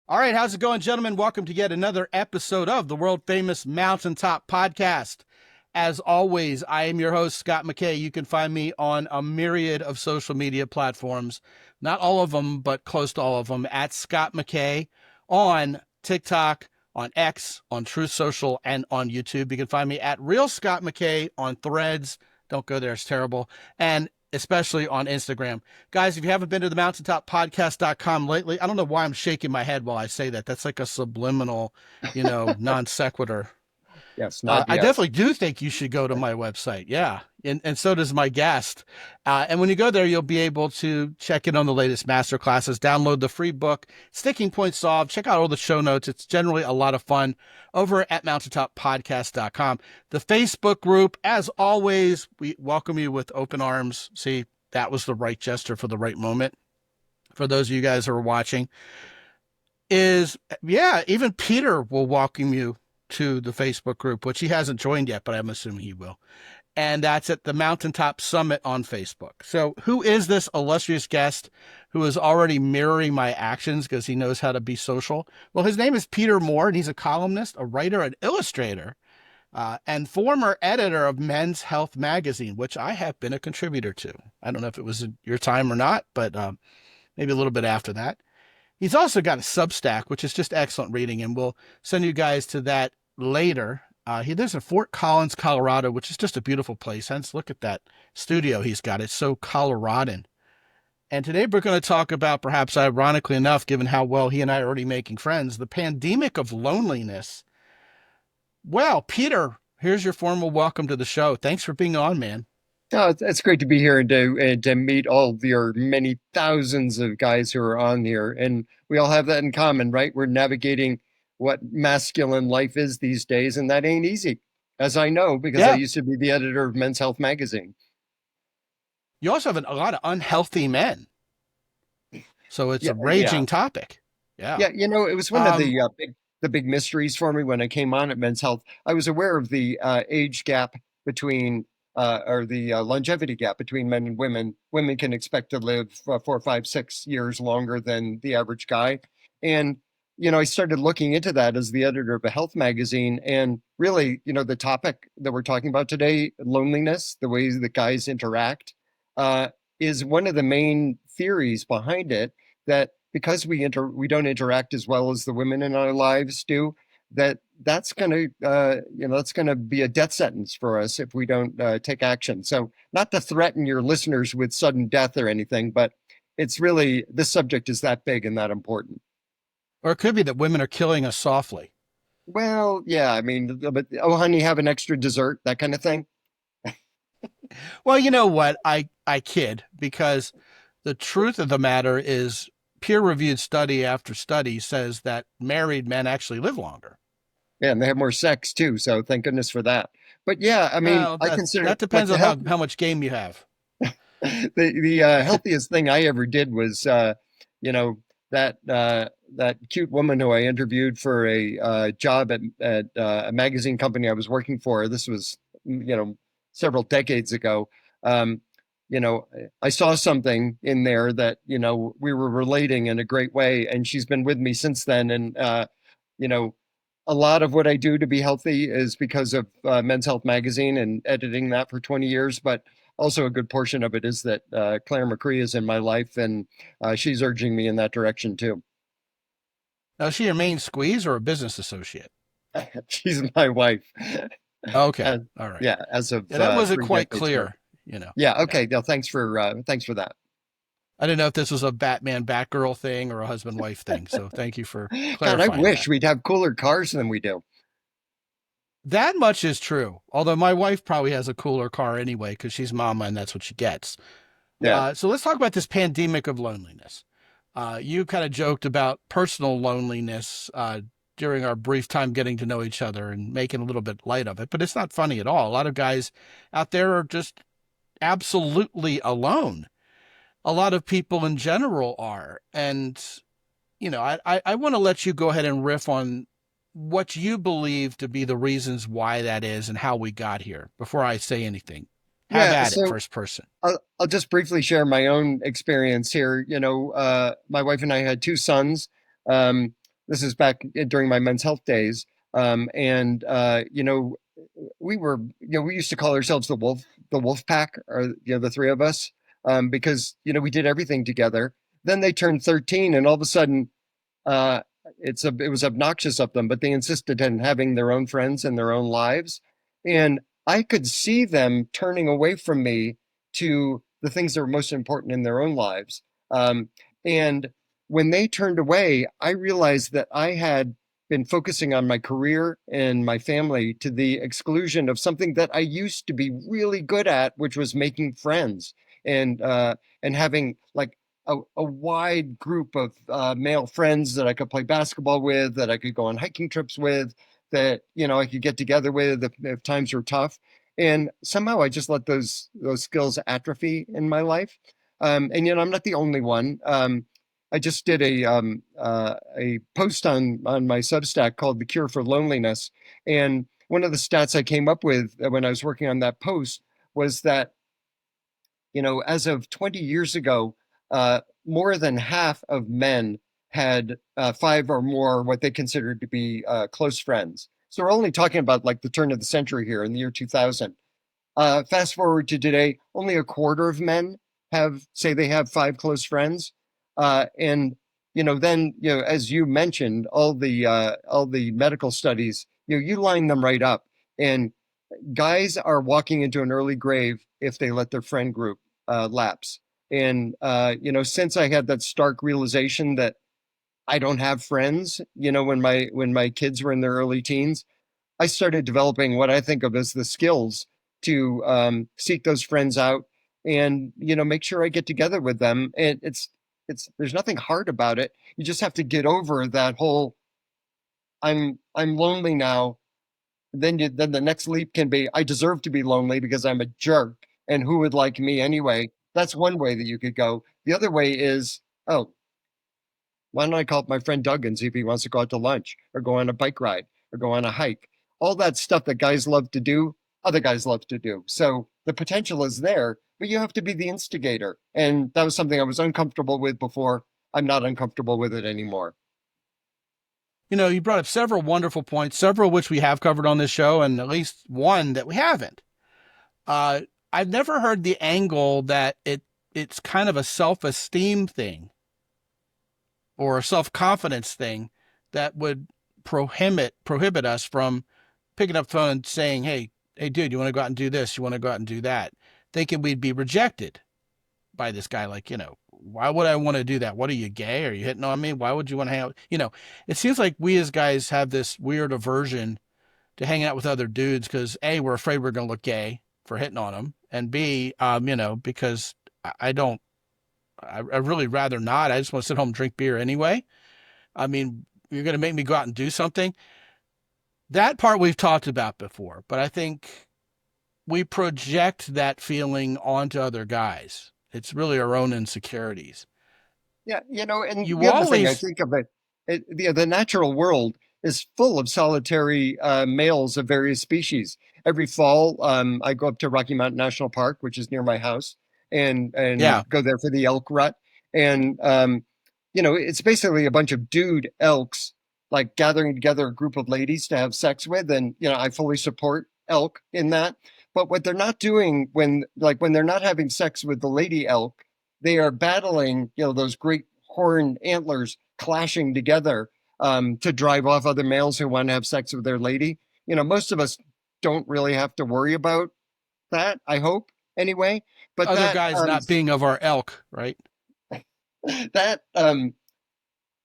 All right, how's it going, gentlemen? Welcome to yet another episode of the world famous Mountaintop Podcast. As always, I am your host, Scott McKay. You can find me on a myriad of social media platforms, not all of them, but close to all of them, at Scott McKay on TikTok, on X, on Truth Social, and on YouTube. You can find me at Real Scott McKay on Threads. Don't go there, it's terrible. And especially on Instagram. Guys, if you haven't been to the mountaintoppodcast.com lately, I don't know why I'm shaking my head while I say that. That's like a subliminal, non sequitur. Yes, not I yes. definitely do think you should go to my website. Yeah. And so does my guest. And when you go there, you'll be able to check in on the latest master classes, download the free book, Sticking Point Solved, check out all the show notes. It's generally a lot of fun over at mountaintoppodcast.com. The Facebook group, as always, we welcome you with open arms. See, that was the right gesture for the right moment. For those of you guys who are watching, even Peter will welcome you to the Facebook group, which he hasn't joined yet, but I'm assuming he will. And that's at the Mountaintop Summit on Facebook. So, who is this illustrious guest who is already mirroring my actions because he knows how to be social? Well, his name is Peter Moore, and he's a columnist, a writer, an illustrator, and former editor of Men's Health magazine, which I have been a contributor to. I don't know if it was in your time or not, but maybe a little bit after that. He's also got a Substack, which is just excellent reading, and we'll send you guys to that later. He lives in Fort Collins, Colorado, which is just a beautiful place. Hence, look at that studio he's got. It's so Coloradan. And today we're going to talk about, perhaps ironically enough, given how well he and I are already making friends, the pandemic of loneliness. Well, Peter, here's your formal welcome to the show. Thanks for being on, man. Oh, it's great to be here and to meet all of your many thousands of guys who are on here, and we all have that in common, right? We're navigating what masculine life is these days, and that ain't easy, as I know because I Yeah. used to be the editor of Men's Health magazine. You also have a lot of unhealthy men. So it's Yeah, a yeah, raging topic. Yeah. yeah. It was one of Um, the big mysteries for me when I came on at Men's Health. I was aware of the age gap between or the longevity gap between men and women. Women can expect to live 4, 5, 6 years longer than the average guy. And, I started looking into that as the editor of a health magazine. And really, the topic that we're talking about today, loneliness, the ways that guys interact, uh, is one of the main theories behind it, that because we don't interact as well as the women in our lives do, that's going to that's going to be a death sentence for us if we don't take action. So, not to threaten your listeners with sudden death or anything, but it's really, this subject is that big and that important. or it could be that women are killing us softly. Well, yeah, I mean, but oh honey, have an extra dessert, that kind of thing. Well, you know what? I kid because the truth of the matter is peer reviewed study after study says that married men actually live longer. Yeah, and they have more sex too, so thank goodness for that. But yeah, I mean, Well, I that consider that like depends the on health how much game you have. the healthiest thing I ever did was, you know, that cute woman who I interviewed for a job at a magazine company I was working for. This was, several decades ago. Um, you know, I saw something in there that, we were relating in a great way, and she's been with me since then. And you know, a lot of what I do to be healthy is because of Men's Health magazine and editing that for 20 years, but also a good portion of it is that Claire McCree is in my life, and she's urging me in that direction too. Now, is she your main squeeze or a business associate? She's my wife. Okay. Uh, All right. yeah, as of Yeah, that wasn't three quite decades ago. clear. Yeah, Yeah. okay. No, thanks for that. I didn't know if this was a Batman Batgirl thing or a husband wife thing. So thank you for God, I clarifying wish that. we'd have cooler cars than we do. That much is true. Although my wife probably has a cooler car anyway because she's mama and that's what she gets. Yeah, So let's talk about this pandemic of loneliness. You kind of joked about personal loneliness during our brief time getting to know each other and making a little bit light of it, but it's not funny at all. A lot of guys out there are just absolutely alone. A lot of people in general are. And, I want to let you go ahead and riff on what you believe to be the reasons why that is and how we got here before I say anything. Have yeah. at it, So first person. I'll just briefly share my own experience here. My wife and I had two sons. Um, This is back during my men's health days. And we used to call ourselves the wolf pack, or the three of us, because we did everything together. Then they turned 13, and all of a sudden, uh, it was obnoxious of them, but they insisted on having their own friends and their own lives, and I could see them turning away from me to the things that were most important in their own lives. And when they turned away, I realized that I had been focusing on my career and my family to the exclusion of something that I used to be really good at, which was making friends and having like a wide group of male friends that I could play basketball with, that I could go on hiking trips with, that I could get together with if times were tough. And somehow I just let those skills atrophy in my life. And I'm not the only one. I just did a post on my Substack called "The Cure for Loneliness," and one of the stats I came up with when I was working on that post was that as of 20 years ago, more than half of men had five or more what they considered to be close friends. So we're only talking about like the turn of the century here in the year 2000. Fast forward to today, only a quarter of men say they have five close friends. And then as you mentioned, all the medical studies, you line them right up, and guys are walking into an early grave if they let their friend group lapse. And since I had that stark realization that I don't have friends, when my kids were in their early teens, I started developing what I think of as the skills to seek those friends out and make sure I get together with them. And it's there's nothing hard about it. You just have to get over that whole I'm lonely now. Then the next leap can be I deserve to be lonely because I'm a jerk, and who would like me anyway? That's one way that you could go. The other way is, oh, why don't I call up my friend Doug and see if he wants to go out to lunch or go on a bike ride or go on a hike? All that stuff that guys love to do, other guys love to do. So the potential is there, but you have to be the instigator. And that was something I was uncomfortable with before. I'm not uncomfortable with it anymore. You brought up several wonderful points, several of which we have covered on this show, and at least one that we haven't. Uh, I've never heard the angle that it's kind of a self-esteem thing or a self-confidence thing that would prohibit us from picking up the phone and saying, hey, dude, you want to go out and do this? You want to go out and do that? Thinking we'd be rejected by this guy. Like, why would I want to do that? What are you, gay? Are you hitting on me? Why would you want to hang out? It seems like we as guys have this weird aversion to hanging out with other dudes because A, we're afraid we're going to look gay for hitting on them, and B, because I don't, I really rather not. I just want to sit home and drink beer anyway. I mean, you're going to make me go out and do something. That part we've talked about before, but I think we project that feeling onto other guys. It's really our own insecurities. Yeah, and You the other thing I always, think of the natural world is full of solitary males of various species. Every fall, I go up to Rocky Mountain National Park, which is near my house, and yeah, go there for the elk rut. And it's basically a bunch of dude elks like gathering together a group of ladies to have sex with, and I fully support elk in that. But what they're not doing when they're not having sex with the lady elk, they are battling, those great horn antlers clashing together to drive off other males who want to have sex with their lady. Most of us don't really have to worry about that, I hope, anyway. But other guys not being of our elk, right? that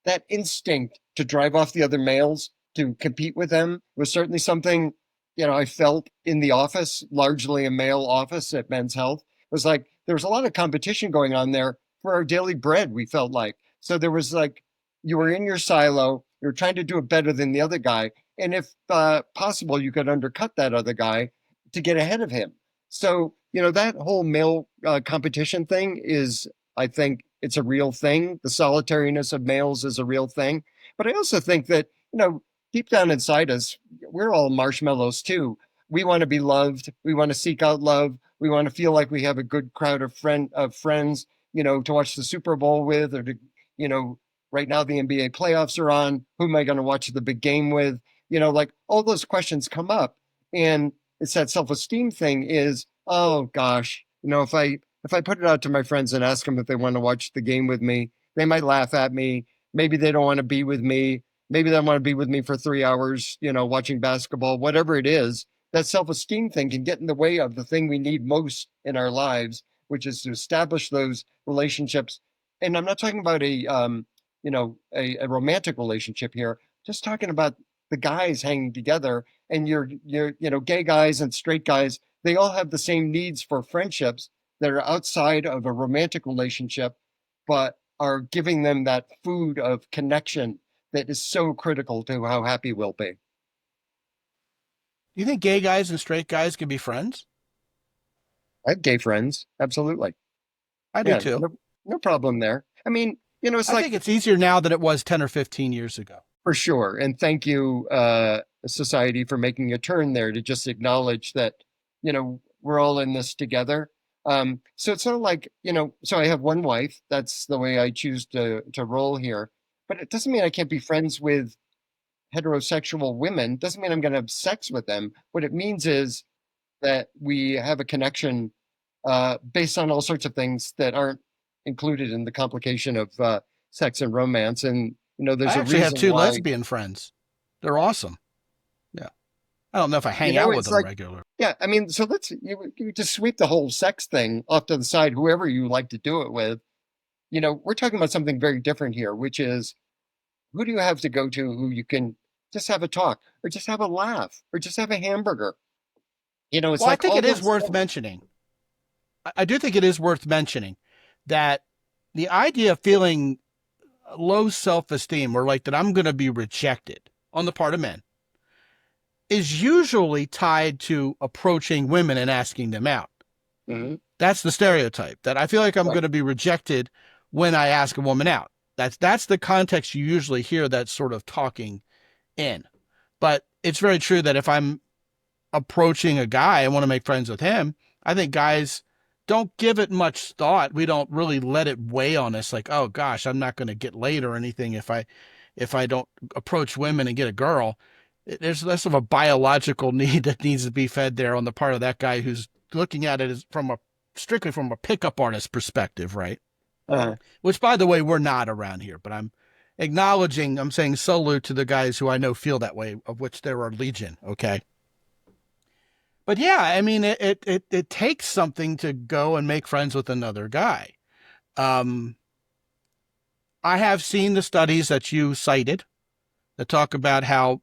that instinct to drive off the other males to compete with them was certainly something I felt in the office, largely a male office at Men's Health. It was like there was a lot of competition going on there for our daily bread. We felt like so there was like you were in your silo, you were trying to do it better than the other guy, and if possible, you could undercut that other guy to get ahead of him. So that whole male competition thing is, I think, it's a real thing. The solitariness of males is a real thing. But I also think that, deep down inside us, we're all marshmallows too. We want to be loved. We want to seek out love. We want to feel like we have a good crowd of friends, to watch the Super Bowl with, or to, you know, Right now, the NBA playoffs are on. Who am I going to watch the big game with? Like all those questions come up. And it's that self-esteem thing is, oh gosh, if I put it out to my friends and ask them if they want to watch the game with me, they might laugh at me. Maybe they don't want to be with me. Maybe they want to be with me for 3 hours, watching basketball, whatever it is. That self-esteem thing can get in the way of the thing we need most in our lives, which is to establish those relationships. And I'm not talking about a romantic relationship here. Just talking about the guys hanging together, and gay guys and straight guys, they all have the same needs for friendships that are outside of a romantic relationship, but are giving them that food of connection that is so critical to how happy we'll be. You think gay guys and straight guys can be friends? I have gay friends, absolutely. I do Yeah, too. no problem there. I mean, it's I like think it's easier now than it was 10 or 15 years ago. for sure. And thank you, society, for making a turn there to just acknowledge that, we're all in this together. So it's sort of like, so I have one wife. That's the way I choose to roll here. But it doesn't mean I can't be friends with heterosexual women. Doesn't mean I'm going to have sex with them. What it means is that we have a connection based on all sorts of things that aren't included in the complication of sex and romance. And I there's a actually have reason 2 why. lesbian friends. They're awesome. Yeah. I don't know if I hang out with It's them like, regularly. yeah, I mean, so you just sweep the whole sex thing off to the side, whoever you like to do it with. We're talking about something very different here, which is who do you have to go to who you can just have a talk or just have a laugh or just have a hamburger? It's Well, I like think all it is those worth things. mentioning. I do think it is worth mentioning that the idea of feeling low self-esteem or like that I'm going to be rejected on the part of men is usually tied to approaching women and asking them out. Mhm. That's the stereotype, that I feel like I'm Right. going to be rejected when I ask a woman out. That's the context you usually hear that sort of talking in. But it's very true that if I'm approaching a guy, I want to make friends with him, I think guys don't give it much thought. We don't really let it weigh on us like, oh gosh, I'm not going to get laid or anything if I don't approach women and get a girl. There's less of a biological need that needs to be fed there on the part of that guy who's looking at it as from a strictly from a pickup artist perspective, right? Uh, Which by the way, we're not around here, but I'm saying salute to the guys who I know feel that way, of which there are legion, okay? But yeah, I mean, it takes something to go and make friends with another guy. Um, I have seen the studies that you cited that talk about how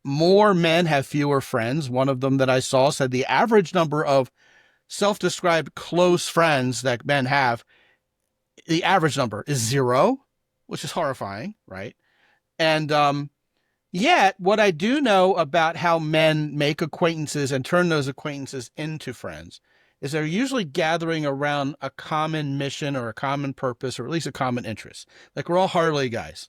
more men have fewer friends. One of them that I saw said the average number of self-described close friends that men have, the average number is 0, which is horrifying, right? And yet, what I do know about how men make acquaintances and turn those acquaintances into friends is they're usually gathering around a common mission or a common purpose or at least a common interest. Like we're all Harley guys.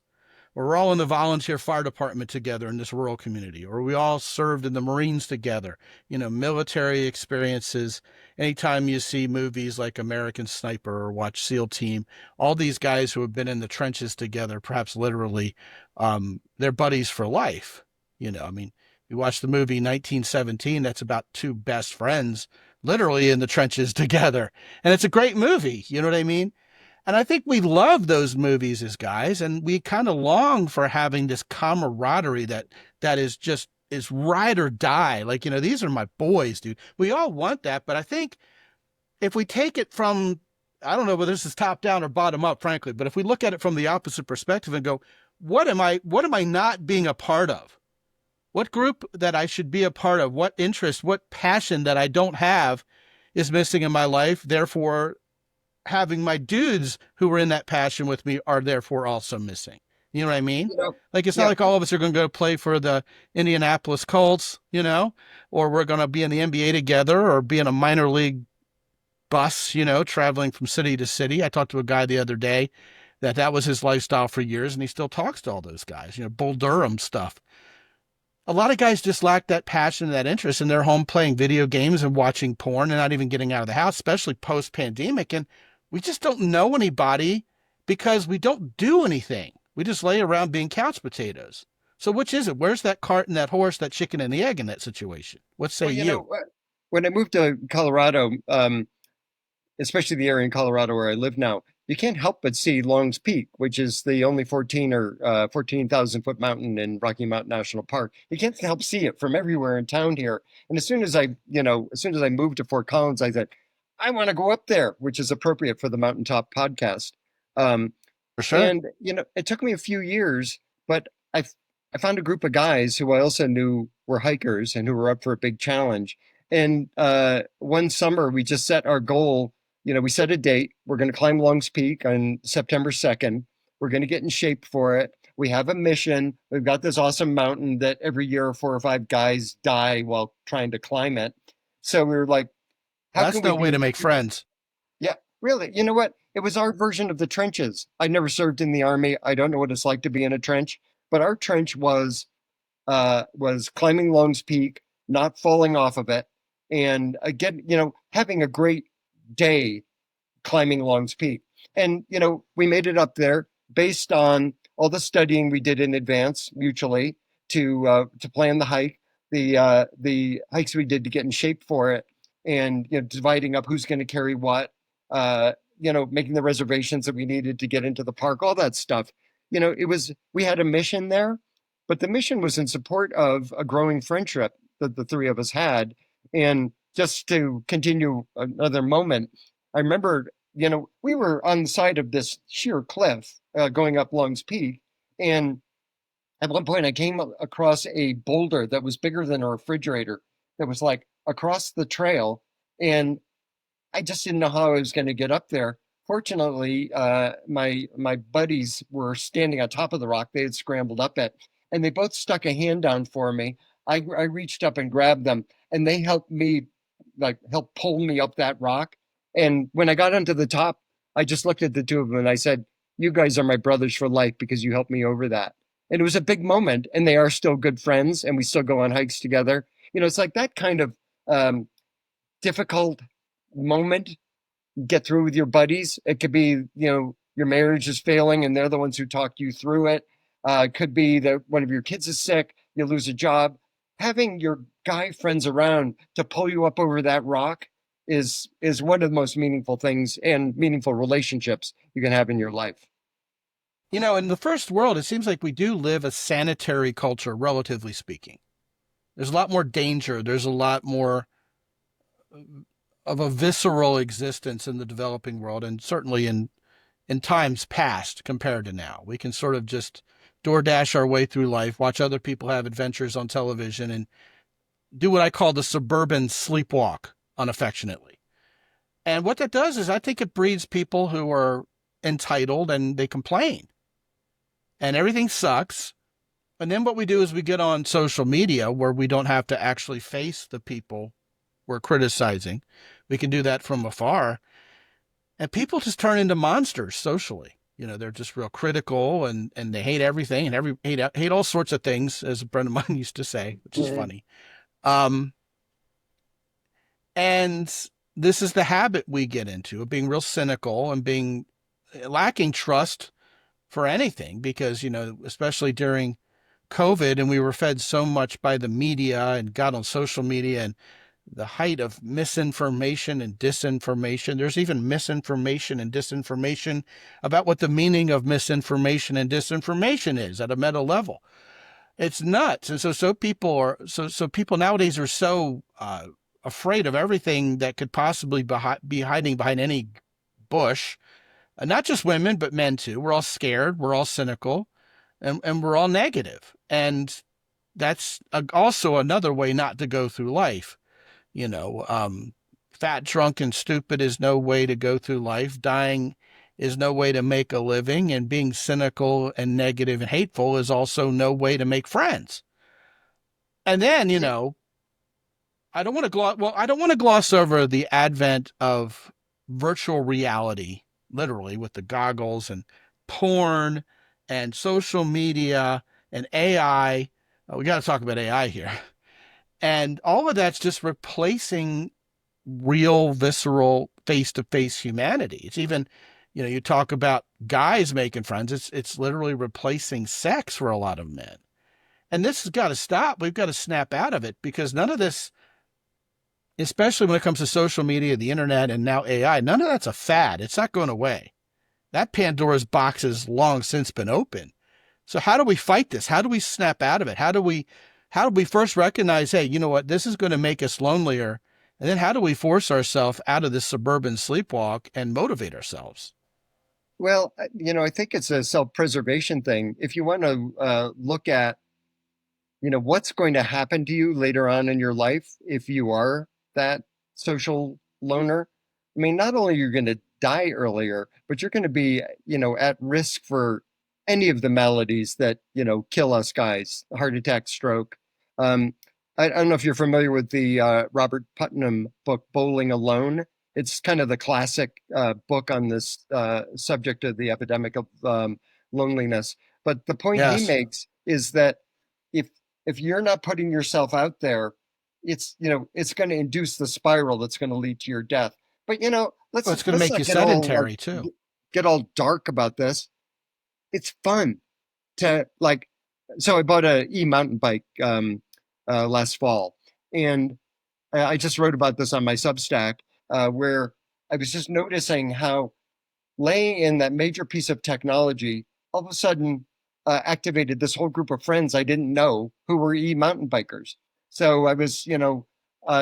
We're all in the volunteer fire department together in this rural community, or we all served in the Marines together, military experiences. Anytime you see movies like American Sniper or watch SEAL Team, all these guys who have been in the trenches together, perhaps literally, they're buddies for life. I mean, you watch the movie 1917, that's about 2 best friends literally in the trenches together. And it's a great movie. You know what I mean? And I think we love those movies as guys, and we kind of long for having this camaraderie that is ride or die. Like, these are my boys, dude. We all want that, but I think if we take it from, I don't know whether this is top down or bottom up, frankly, but if we look at it from the opposite perspective and go, what am I not being a part of? What group that I should be a part of? What interest, what passion that I don't have is missing in my life? Therefore, having my dudes who were in that passion with me are therefore also missing. You know what I mean? you know, Like, it's not yeah, like all of us are going to go play for the Indianapolis Colts, or we're going to be in the NBA together or be in a minor league bus, traveling from city to city. I talked to a guy the other day that was his lifestyle for years, and he still talks to all those guys, Bull Durham stuff. A lot of guys just lack that passion and that interest, and they're home playing video games and watching porn and not even getting out of the house, especially post pandemic. And we just don't know anybody because we don't do anything. We just lay around being couch potatoes. So which is it? Where's that cart and that horse, that chicken and the egg in that situation? What say Well, you? when I moved to Colorado, especially the area in Colorado where I live now, you can't help but see Long's Peak, which is the only 14,000 foot mountain in Rocky Mountain National Park. You can't help see it from everywhere in town here. And as soon as I moved to Fort Collins, I said, I want to go up there, which is appropriate for the Mountaintop podcast. Um, For sure. and it took me a few years, but I found a group of guys who I also knew were hikers and who were up for a big challenge. And one summer, we just set our goal. We set a date. We're going to climb Long's Peak on September 2nd. We're going to get in shape for it. We have a mission. We've got this awesome mountain that every year 4 or 5 guys die while trying to climb it. So we were like, how Well, can that's we no way be? to make friends. Yeah, really. You know what? It was our version of the trenches. I never served in the army. I don't know what it's like to be in a trench, but our trench was climbing Long's Peak, not falling off of it, and again, having a great day climbing Long's Peak. And we made it up there based on all the studying we did in advance mutually to plan the hike, the hikes we did to get in shape for it, and dividing up who's going to carry what, making the reservations that we needed to get into the park, all that stuff. We had a mission there, but the mission was in support of a growing friendship that the three of us had. And just to continue another moment, I remember we were on the side of this sheer cliff going up Long's Peak. And at one point, I came across a boulder that was bigger than a refrigerator that was like across the trail. And I just didn't know how I was going to get up there. Fortunately, my buddies were standing on top of the rock. They had scrambled up it, and they both stuck a hand down for me. I reached up and grabbed them, and they helped me, like, help pull me up that rock. And when I got onto the top, I just looked at the two of them and I said, "You guys are my brothers for life because you helped me over that." And it was a big moment, and they are still good friends, and we still go on hikes together. It's like that kind of um, difficult moment get through with your buddies. It could be, your marriage is failing and they're the ones who talk you through it. It could be that one of your kids is sick, you lose a job. Having your guy friends around to pull you up over that rock is one of the most meaningful things and meaningful relationships you can have in your life. In the first world, it seems like we do live a sanitary culture, relatively speaking. There's a lot more danger. There's a lot more of a visceral existence in the developing world, and certainly in times past compared to now. We can sort of just DoorDash our way through life, watch other people have adventures on television, and do what I call the suburban sleepwalk unaffectionately. And what that does is I think it breeds people who are entitled and they complain. And everything sucks. And then what we do is we get on social media where we don't have to actually face the people we're criticizing. We can do that from afar. And people just turn into monsters socially. They're just real critical and they hate everything and hate all sorts of things, as a friend of mine used to say, which is Mhm. funny. And this is the habit we get into of being real cynical and being lacking trust for anything because, especially during COVID and we were fed so much by the media and got on social media and the height of misinformation and disinformation. There's even misinformation and disinformation about what the meaning of misinformation and disinformation is at a meta level. It's nuts. And so people nowadays are so afraid of everything that could possibly be hiding behind any bush. Not just women, but men too. We're all scared. We're all cynical, and we're all negative. And that's also another way not to go through life. You know, fat, drunk, and stupid is no way to go through life. Dying is no way to make a living, and being cynical and negative and hateful is also no way to make friends. And then, I don't want to gloss over the advent of virtual reality, literally with the goggles and porn and social media and AI. We got to talk about AI here. And all of that's just replacing real, visceral, face to face humanity. It's even You talk about guys making friends. It's literally replacing sex for a lot of men. And this has got to stop. We've got to snap out of it because none of this, especially when it comes to social media, the internet, and now AI, none of that's a fad. It's not going away. That Pandora's box has long since been open. So how do we fight this? How do we snap out of it? How do we first recognize, hey, you know what, this is going to make us lonelier? And then how do we force ourselves out of this suburban sleepwalk and motivate ourselves? Well, I think it's a self-preservation thing. If you want to look at, what's going to happen to you later on in your life if you are that social loner. I mean, not only you're going to die earlier, but you're going to be, at risk for any of the maladies that, kill us guys, heart attack, stroke. Um, I don't know if you're familiar with the Robert Putnam book, Bowling Alone. It's kind of the classic book on this subject of the epidemic of loneliness. But the point he Yes. makes is that if if you're not putting yourself out there, it's going to induce the spiral that's going to lead to your death. But Well, it's going to let's make not you sedentary too. get all dark about this. It's fun to like. So I bought a e-mountain bike last fall, and I just wrote about this on my Substack, where I was just noticing how laying in that major piece of technology all of a sudden activated this whole group of friends I didn't know who were mountain bikers. So I was,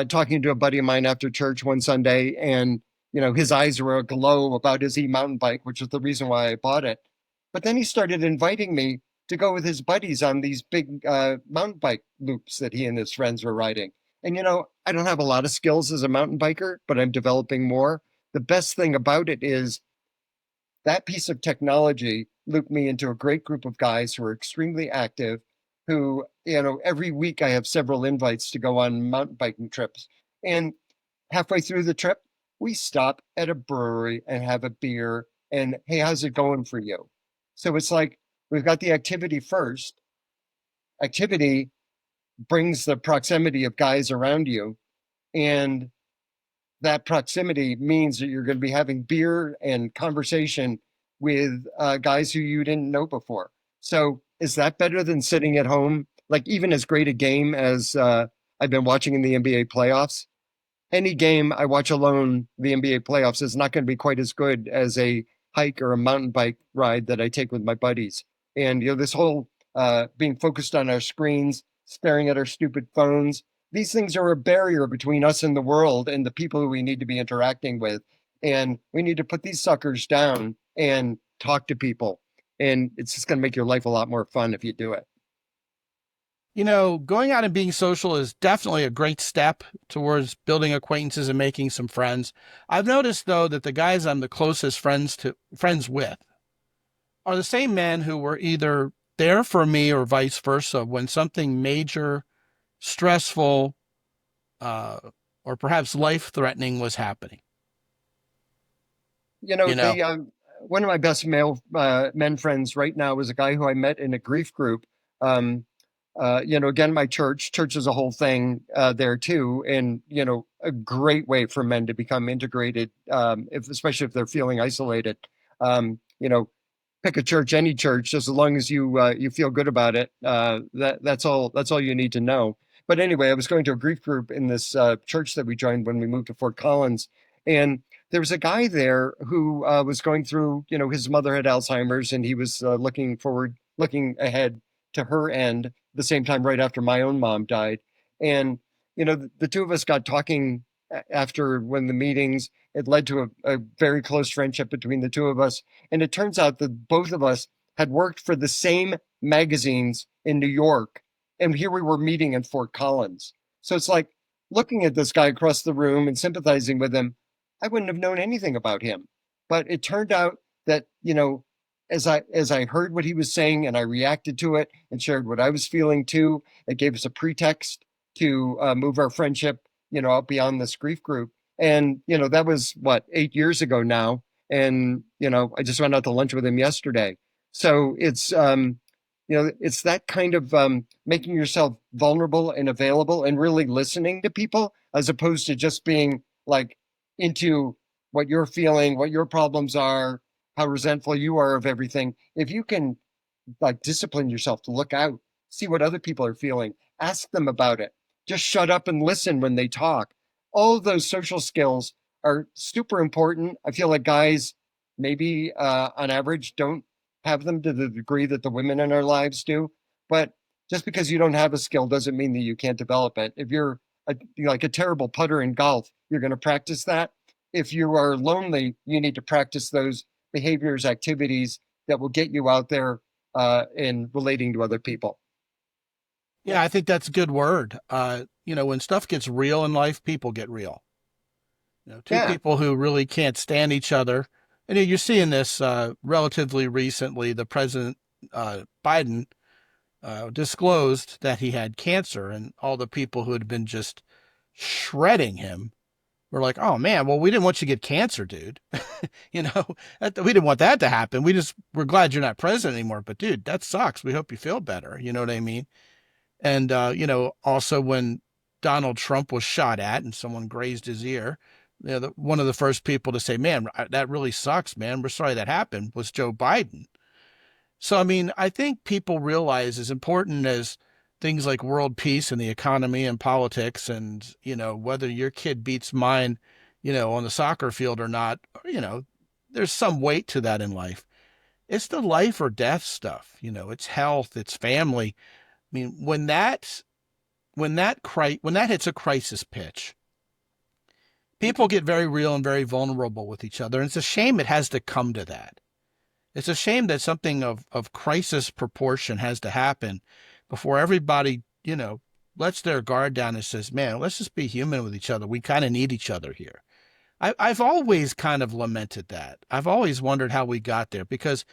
talking to a buddy of mine after church one Sunday, and his eyes were aglow about his mountain bike, which is the reason why I bought it. But then he started inviting me to go with his buddies on these big mountain bike loops that he and his friends were riding. And I don't have a lot of skills as a mountain biker, but I'm developing more. The best thing about it is that piece of technology looped me into a great group of guys who are extremely active, who, every week I have several invites to go on mountain biking trips. And halfway through the trip, we stop at a brewery and have a beer. And hey, how's it going for you? So it's like we've got the activity first. Activity brings the proximity of guys around you. And that proximity means that you're going to be having beer and conversation with guys who you didn't know before. So is that better than sitting at home? Like even as great a game as I've been watching in the NBA playoffs, any game I watch alone, the NBA playoffs is not going to be quite as good as a hike or a mountain bike ride that I take with my buddies. And this whole being focused on our screens, staring at our stupid phones, these things are a barrier between us and the world and the people who we need to be interacting with. And we need to put these suckers down and talk to people. And it's just going to make your life a lot more fun if you do it. Going out and being social is definitely a great step towards building acquaintances and making some friends. I've noticed though that the guys I'm the closest friends with are the same men who were either there for me or vice versa when something major, stressful, uh, or perhaps life threatening was happening. You know, The one of my best male men friends right now is a guy who I met in a grief group. Um, again, my church is a whole thing there too, and a great way for men to become integrated, especially if they're feeling isolated. Um, you know, Pick a church, any church, just as long as you feel good about it. That's all you need to know. But anyway, I was going to a grief group in this church that we joined when we moved to Fort Collins, and there was a guy there who was going through. His mother had Alzheimer's, and he was looking ahead to her end. The same time, right after my own mom died, and the two of us got talking after when the meetings. It led to a very close friendship between the two of us, and it turns out that both of us had worked for the same magazines in New York. And here we were meeting in Fort Collins. So it's like looking at this guy across the room and sympathizing with him. I wouldn't have known anything about him. But it turned out that, as I heard what he was saying and I reacted to it and shared what I was feeling too, it gave us a pretext to move our friendship, out beyond this grief group. And, that was what, 8 years ago now, and I just went out to lunch with him yesterday. So it's that kind of making yourself vulnerable and available and really listening to people as opposed to just being like into what you're feeling, what your problems are, how resentful you are of everything. If you can like discipline yourself to look out, see what other people are feeling, ask them about it. Just shut up and listen when they talk. All of those social skills are super important. I feel like guys, maybe on average, don't have them to the degree that the women in our lives do. But just because you don't have a skill doesn't mean that you can't develop it. If you're like a terrible putter in golf, you're going to practice that. If you are lonely, you need to practice those behaviors, activities that will get you out there in relating to other people. Yeah, I think that's a good word. When stuff gets real in life, people get real. Two Yeah. people who really can't stand each other. And you're seeing this relatively recently. The president, Biden, disclosed that he had cancer, and all the people who had been just shredding him were like, "Oh man, well we didn't want you to get cancer, dude. We didn't want that to happen. We're glad you're not president anymore. But dude, that sucks. We hope you feel better. You know what I mean?" And also when Donald Trump was shot at and someone grazed his ear, one of the first people to say, "Man, that really sucks, man. We're sorry that happened," was Joe Biden. So, I mean, I think people realize as important as things like world peace and the economy and politics and, whether your kid beats mine, on the soccer field or not, there's some weight to that in life. It's the life or death stuff, it's health, it's family. I mean, when that hits a crisis pitch, people get very real and very vulnerable with each other. And it's a shame it has to come to that. It's a shame that something of crisis proportion has to happen before everybody, lets their guard down and says, man, let's just be human with each other. We kind of need each other here. I've always kind of lamented that. I've always wondered how we got there because,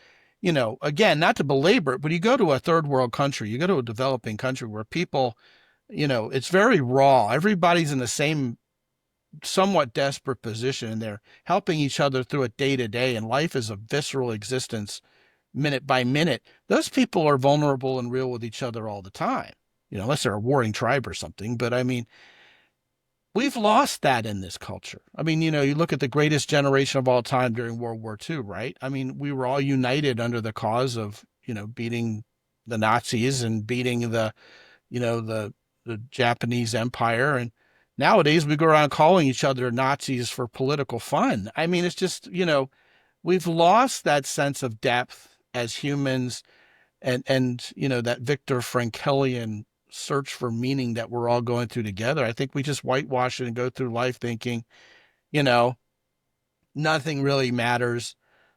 again, not to belabor it, but you go to a third world country, you go to a developing country where people, it's very raw. Everybody's in the same somewhat desperate position and they're helping each other through it day to day. And life is a visceral existence minute by minute. Those people are vulnerable and real with each other all the time, unless they're a warring tribe or something. But I mean, we've lost that in this culture. I mean, you look at the greatest generation of all time during World War II, right? I mean, we were all united under the cause of, beating the Nazis and beating the Japanese Empire. And nowadays we go around calling each other Nazis for political fun. I mean, it's just, we've lost that sense of depth as humans and that Viktor Franklian search for meaning that we're all going through together. I think we just whitewash it and go through life thinking, you know, nothing really matters.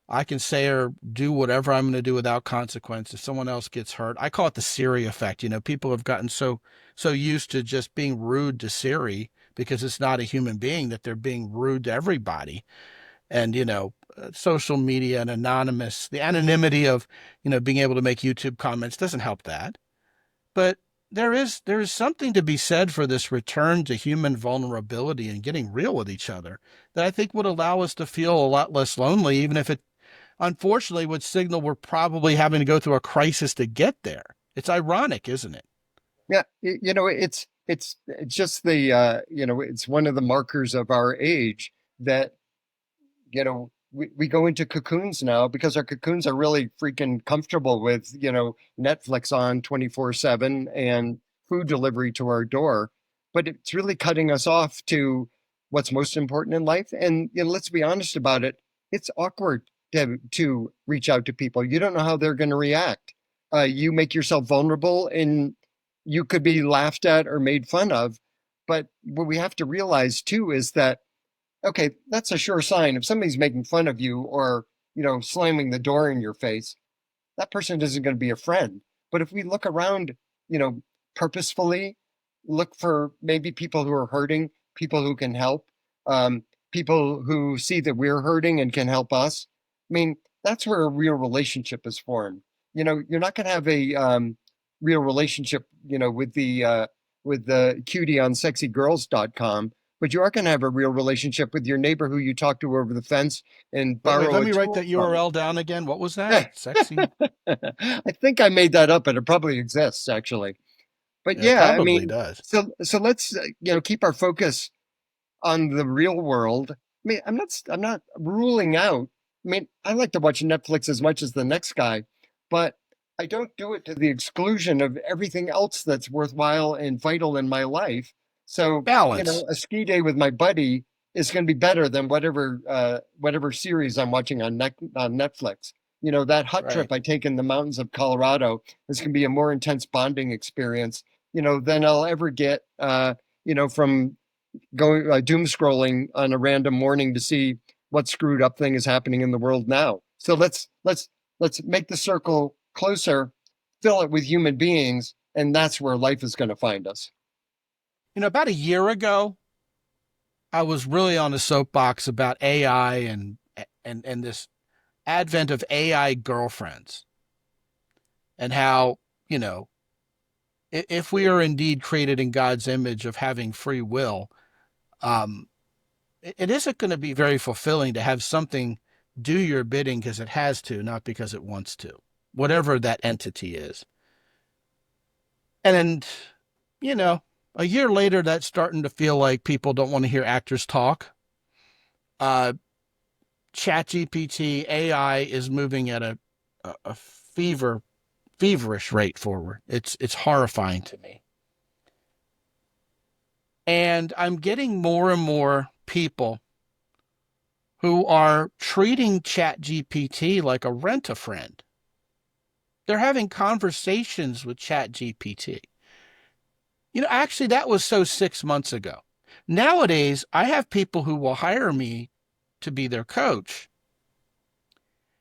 I can say or do whatever I'm going to do without consequence. If someone else gets hurt, I call it the Siri effect. People have gotten so used to just being rude to Siri because it's not a human being that they're being rude to everybody. And social media and the anonymity of being able to make YouTube comments doesn't help that. But there is something to be said for this return to human vulnerability and getting real with each other that I think would allow us to feel a lot less lonely, even if it unfortunately would signal we're probably having to go through a crisis to get there. It's ironic, isn't it? Yeah, it's just the it's one of the markers of our age that we go into cocoons now because our cocoons are really freaking comfortable with Netflix on 24/7 and food delivery to our door, but it's really cutting us off to what's most important in life. And let's be honest about it, it's awkward to reach out to people. You don't know how they're going to react. You make yourself vulnerable and you could be laughed at or made fun of. But what we have to realize too is that okay, that's a sure sign. If somebody's making fun of you or, slamming the door in your face, that person isn't going to be a friend. But if we look around, you know, purposefully, look for maybe people who are hurting, people who can help, um, people who see that we're hurting and can help us. I mean, that's where a real relationship is formed. You're not going to have a real relationship, with the cutie on sexygirls.com, but you are going to have a real relationship with your neighbor who you talk to over the fence and Wait, borrow let a me write tool that from. URL down again. What was that? Sexy? I think I made that up, and it probably exists actually. But Yeah, it yeah, I probably mean, does. so let's keep our focus on the real world. I mean, I'm not ruling out I mean, I like to watch Netflix as much as the next guy, but I don't do it to the exclusion of everything else that's worthwhile and vital in my life. So, Balance. a ski day with my buddy is going to be better than whatever series I'm watching on Netflix. That hut Right. trip I take in the mountains of Colorado is going to be a more intense bonding experience, than I'll ever get, from going doom scrolling on a random morning to see what screwed up thing is happening in the world now. So let's make the circle closer, fill it with human beings, and that's where life is going to find us. About a year ago, I was really on a soapbox about AI and this advent of AI girlfriends and how, you know, if we are indeed created in God's image of having free will, um, it isn't going to be very fulfilling to have something do your bidding because it has to, not because it wants to, whatever that entity is. And, you know, a year later, that's starting to feel like people don't want to hear actors talk. Uh, Chat GPT AI is moving at a feverish rate forward. It's horrifying to me. And I'm getting more and more people who are treating Chat GPT like a rent-a-friend. They're having conversations with Chat GPT. Actually, that was so 6 months ago. Nowadays, I have people who will hire me to be their coach,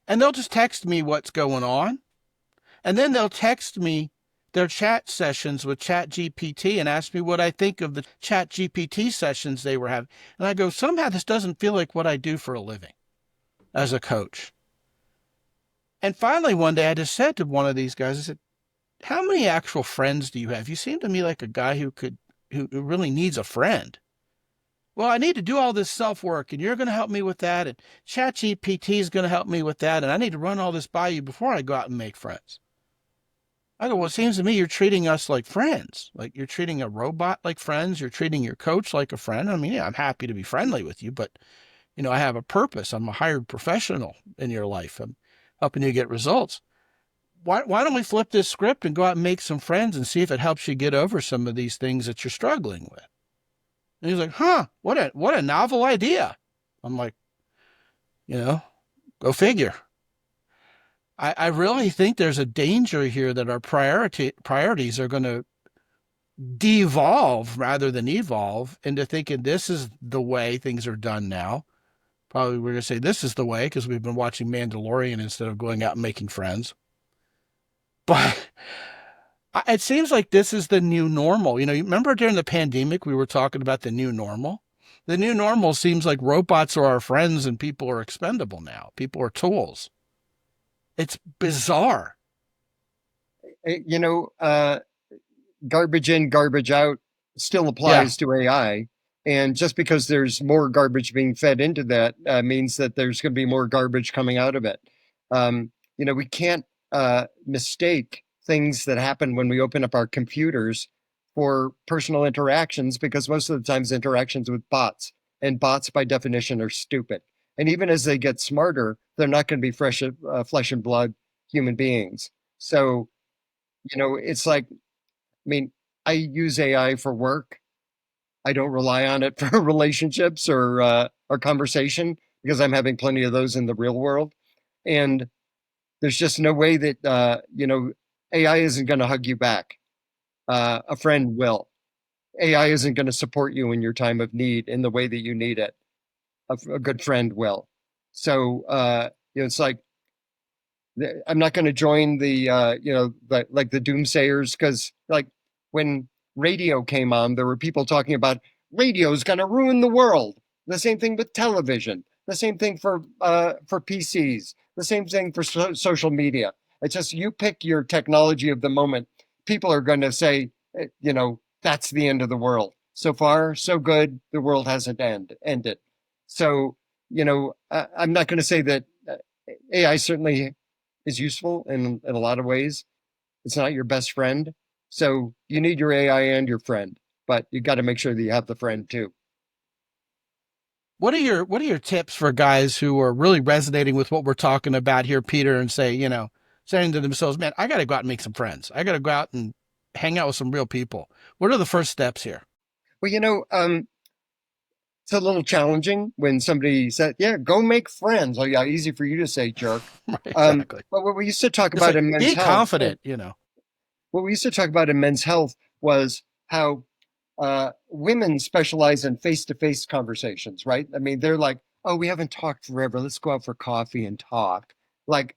and they'll just text me what's going on. And then they'll text me their chat sessions with Chat GPT and ask me what I think of the Chat GPT sessions they were having. And I go, somehow this doesn't feel like what I do for a living as a coach. And finally, one day I just said to one of these guys, I said, how many actual friends do you have? You seem to me like a guy who really needs a friend. Well, I need to do all this self work, and you're going to help me with that. And Chat GPT is going to help me with that. And I need to run all this by you before I go out and make friends. I go, well, it seems to me you're treating us like friends. Like you're treating a robot like friends. You're treating your coach like a friend. I mean, yeah, I'm happy to be friendly with you, but I have a purpose. I'm a hired professional in your life. I'm helping you get results. Why don't we flip this script and go out and make some friends and see if it helps you get over some of these things that you're struggling with? And he's like, huh, what a novel idea. I'm like, you know, go figure. I really think there's a danger here that our priorities are going to devolve rather than evolve into thinking this is the way things are done now. Probably we're going to say this is the way because we've been watching Mandalorian instead of going out and making friends. But it seems like this is the new normal. You remember during the pandemic, we were talking about the new normal? The new normal seems like robots are our friends and people are expendable now. People are tools. It's bizarre. Eh, You know, uh, Garbage in, garbage out still Yeah. applies to AI. And just because there's more garbage being fed into that means that there's going to be more garbage coming out of it. We can't mistake things that happen when we open up our computers for personal interactions because most of the times interactions with bots and bots by definition are stupid. And even as they get smarter, they're not going to be flesh and blood human beings. So, it's like I mean, I use AI for work. I don't rely on it for relationships or conversation because I'm having plenty of those in the real world. And there's just no way that AI isn't going to hug you back. A friend will. AI isn't going to support you in your time of need in the way that you need it. A good friend will. So it's like I'm not going to join like the doomsayers because like when radio came on, there were people talking about radio is going to ruin the world. The same thing with television. The same thing for PCs. The same thing for social media. It's just you pick your technology of the moment. People are going to say, that's the end of the world. So far, so good. The world hasn't ended. So I'm not going to say that AI certainly is useful in a lot of ways. It's not your best friend. So you need your AI and your friend, but you got to make sure that you have the friend too. What are your tips for guys who are really resonating with what we're talking about here, Peter, and say, saying to themselves, man, I got to go out and make some friends. I got to go out and hang out with some real people. What are the first steps here? Well, it's a little challenging when somebody said, "Yeah, go make friends." Oh, yeah, easy for you to say, jerk. Right, exactly. But what we used to talk It's about like in men's be health, confident. what we used to talk about in men's health was how women specialize in face-to-face conversations, right? I mean, they're like, "Oh, we haven't talked forever. Let's go out for coffee and talk." Like,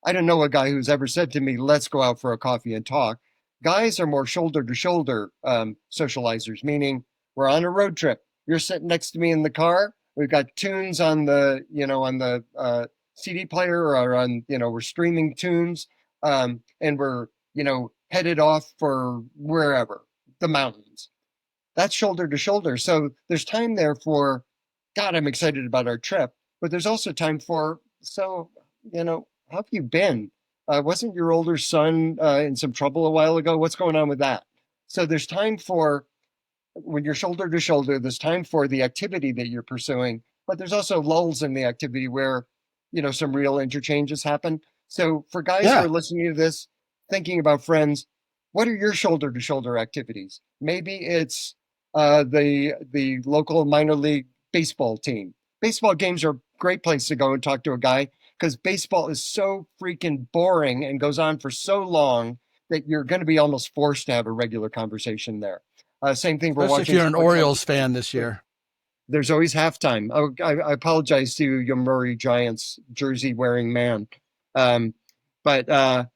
I don't know a guy who's ever said to me, "Let's go out for a coffee and talk." Guys are more shoulder to shoulder socializers, meaning we're on a road trip. You're sitting next to me in the car. We've got tunes on the CD player, or we're streaming tunes, and we're headed off for wherever, the mountains. That's shoulder to shoulder. So there's time there for, God, I'm excited about our trip, but there's also time for, so, how have you been? Wasn't your older son in some trouble a while ago? What's going on with that? So there's time for, when you're shoulder to shoulder, there's time for the activity that you're pursuing, but there's also lulls in the activity where, some real interchanges happen. So for guys who Yeah. are listening to this, thinking about friends, what are your shoulder to shoulder activities? Maybe it's the local minor league baseball team. Baseball games are a great place to go and talk to a guy because baseball is so freaking boring and goes on for so long that you're going to be almost forced to have a regular conversation there. Same thing. We're Especially if watching you're an sports on Orioles TV. fan this year. There's always halftime. Oh, I apologize to your Murray Giants jersey wearing man, um, but I have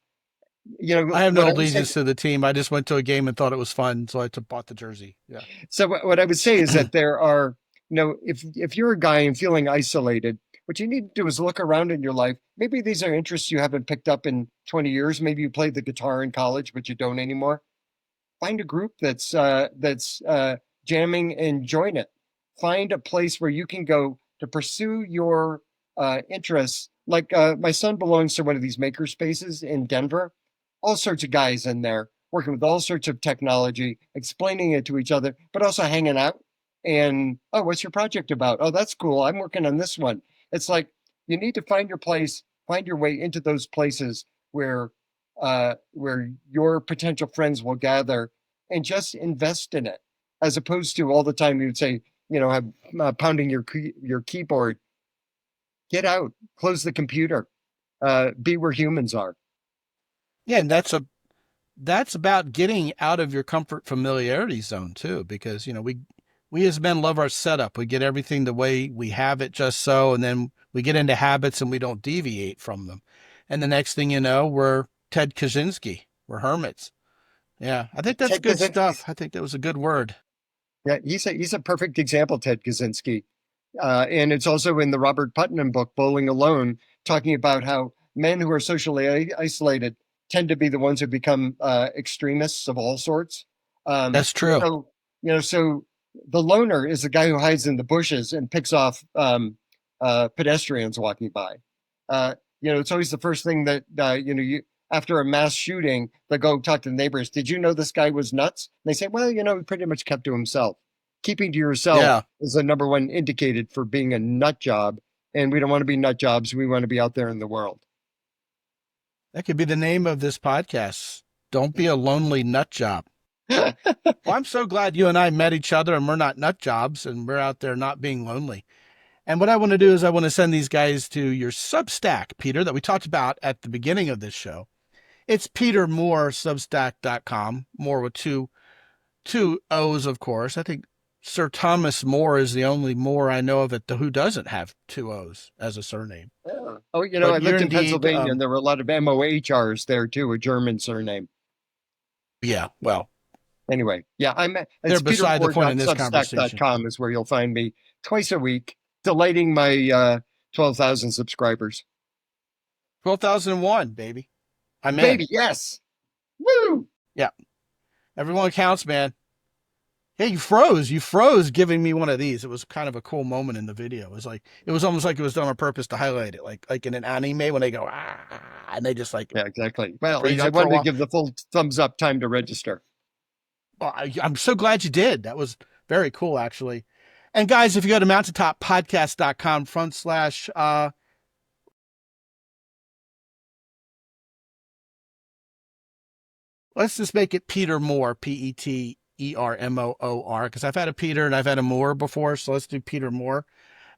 what no I would say. allegiance to the team. I just went to a game and thought it was fun, so bought the jersey. Yeah. So what I would say is that there are, if you're a guy and feeling isolated, what you need to do is look around in your life. Maybe these are interests you haven't picked up in 20 years. Maybe you played the guitar in college, but you don't anymore. Find a group that's jamming and join it. Find a place where you can go to pursue your interests. Like my son belongs to one of these maker spaces in Denver. All sorts of guys in there working with all sorts of technology, explaining it to each other, but also hanging out. And oh, what's your project about? Oh, that's cool. I'm working on this one. It's like you need to find your place, find your way into those places where your potential friends will gather, and just invest in it, as opposed to all the time you'd say, have pounding your keyboard. Get out, close the computer, be where humans are. Yeah, and that's about getting out of your comfort familiarity zone too, because we as men love our setup. We get everything the way we have it, just so, and then we get into habits and we don't deviate from them. And the next thing you know, we're Ted Kaczynski. We're hermits. Yeah, I think that's Ted good Kaczynski, stuff. I think that was a good word. yeah, he's a perfect example, Ted Kaczynski. And it's also in the Robert Putnam book, Bowling Alone, talking about how men who are socially isolated tend to be the ones who become extremists of all sorts. Um, That's true. so, so the loner is the guy who hides in the bushes and picks off pedestrians walking by. It's always the first thing that, after a mass shooting, they go talk to the neighbors. Did you know this guy was nuts? And they say, well, he pretty much kept to himself. Keeping to yourself Yeah, is the number one indicated for being a nut job. And we don't want to be nut jobs. We want to be out there in the world. that could be the name of this podcast. Don't be a lonely nut job. Well, I'm so glad you and I met each other and we're not nut jobs and we're out there not being lonely. And what I want to do is I want to send these guys to your Substack, Peter, that we talked about at the beginning of this show. It's Peter Moore, Substack.com, Moore with two O's, of course. I think Sir Thomas More is the only Moore I know of who doesn't have two O's as a surname. Yeah. Oh, I But you're lived in indeed, Pennsylvania and there were a lot of MOHRs there too, a German surname. yeah, well, Anyway, yeah, they're it's beside the point in this conversation. petermoore.substack.com is where you'll find me twice a week, delighting my 12,000 subscribers. 12,001, baby. I'm in. Baby, yes. Woo! Yeah, everyone counts, man. Hey, you froze. You froze giving me one of these. It was kind of a cool moment in the video. It was almost like it was done on purpose to highlight it, like in an anime when they go and they just like Yeah, exactly. Well, freeze I up for a wanted to while. give the full thumbs up time to register. Well, I'm so glad you did. That was very cool, actually. And guys, if you go to mountaintoppodcast.com front slash, let's just make it Peter Moore, Petermoor, because I've had a Peter and I've had a Moore before. So let's do Peter Moore.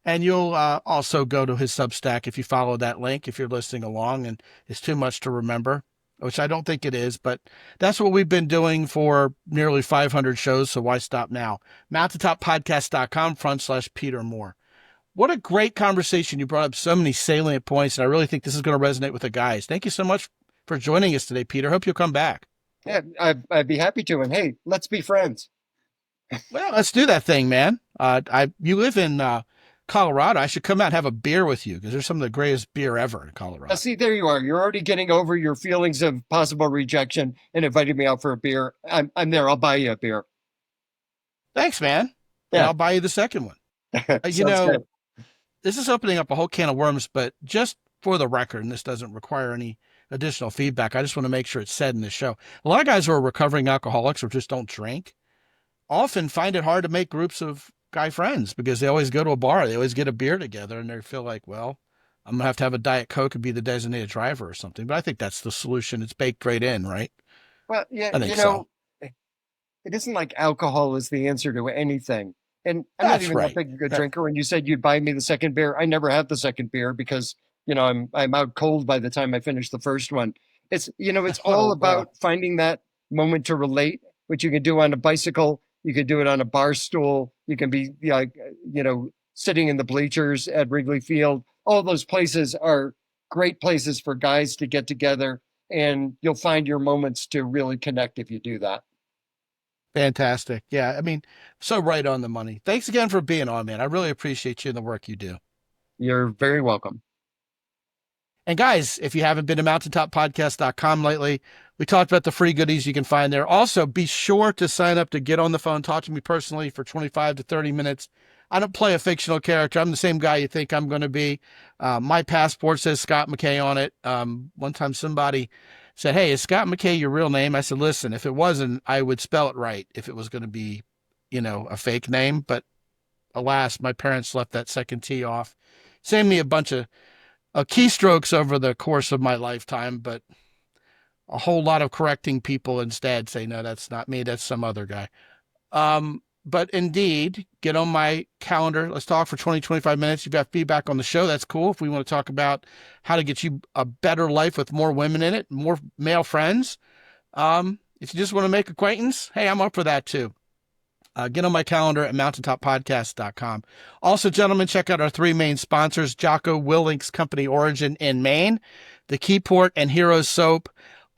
And you'll also go to his Substack if you follow that link, if you're listening along and it's too much to remember, which I don't think it is, but that's what we've been doing for nearly 500 shows. So why stop now? mountaintoppodcast.com front slash Peter Moore. What a great conversation. You brought up so many salient points, and I really think this is going to resonate with the guys. Thank you so much for joining us today, Peter. Hope you'll come back. Yeah, I'd be happy to. And hey, let's be friends. Well, let's do that thing, man. You live in Colorado. I should come out and have a beer with you because there's some of the greatest beer ever in Colorado. See, there you are. You're already getting over your feelings of possible rejection and inviting me out for a beer. I'm there. I'll buy you a beer. Thanks, man. Yeah. And I'll buy you the second one. Good. This is opening up a whole can of worms, but just for the record, and this doesn't require any additional feedback, I just want to make sure it's said in the show. A lot of guys who are recovering alcoholics or just don't drink often find it hard to make groups of guy friends because they always go to a bar. They always get a beer together and they feel like, well, I'm going to have a Diet Coke and be the designated driver or something. But I think that's the solution. It's baked right in, right? Well, yeah, I think so. It isn't like alcohol is the answer to anything. And I'm That's not even right. that big a good drinker. When you said you'd buy me the second beer, I never have the second beer because, I'm out cold by the time I finish the first one. It's all about finding that moment to relate, which you can do on a bicycle. You can do it on a bar stool. You can be, sitting in the bleachers at Wrigley Field. All those places are great places for guys to get together, and you'll find your moments to really connect if you do that. Fantastic. Yeah. I mean, so right on the money. Thanks again for being on, man. I really appreciate you and the work you do. You're very welcome. And guys, if you haven't been to mountaintoppodcast.com lately, we talked about the free goodies you can find there. Also, be sure to sign up to get on the phone, talk to me personally for 25 to 30 minutes. I don't play a fictional character. I'm the same guy you think I'm going to be. My passport says Scot McKay on it. One time somebody said, hey, is Scot McKay your real name? I said, listen, if it wasn't, I would spell it right if it was going to be, a fake name. But alas, my parents left that second T off. Saved me a bunch of keystrokes over the course of my lifetime, but a whole lot of correcting people instead say, no, that's not me. That's some other guy. But indeed, get on my calendar. Let's talk for 20, 25 minutes. You've got feedback on the show. That's cool. If we want to talk about how to get you a better life with more women in it, more male friends. If you just want to make acquaintance, hey, I'm up for that too. Get on my calendar at mountaintoppodcast.com. Also, gentlemen, check out our three main sponsors, Jocko Willink's Company Origin in Maine, the Keyport, and Heroes Soap.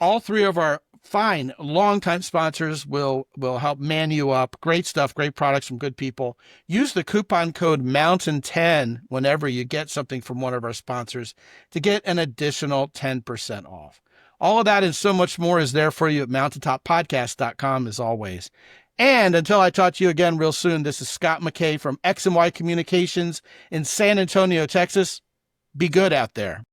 All three of our fine, longtime sponsors will help man you up. Great stuff, great products from good people. Use the coupon code MOUNTAIN10 whenever you get something from one of our sponsors to get an additional 10% off. All of that and so much more is there for you at mountaintoppodcast.com as always. And until I talk to you again real soon, this is Scot McKay from X and Y Communications in San Antonio, Texas. Be good out there.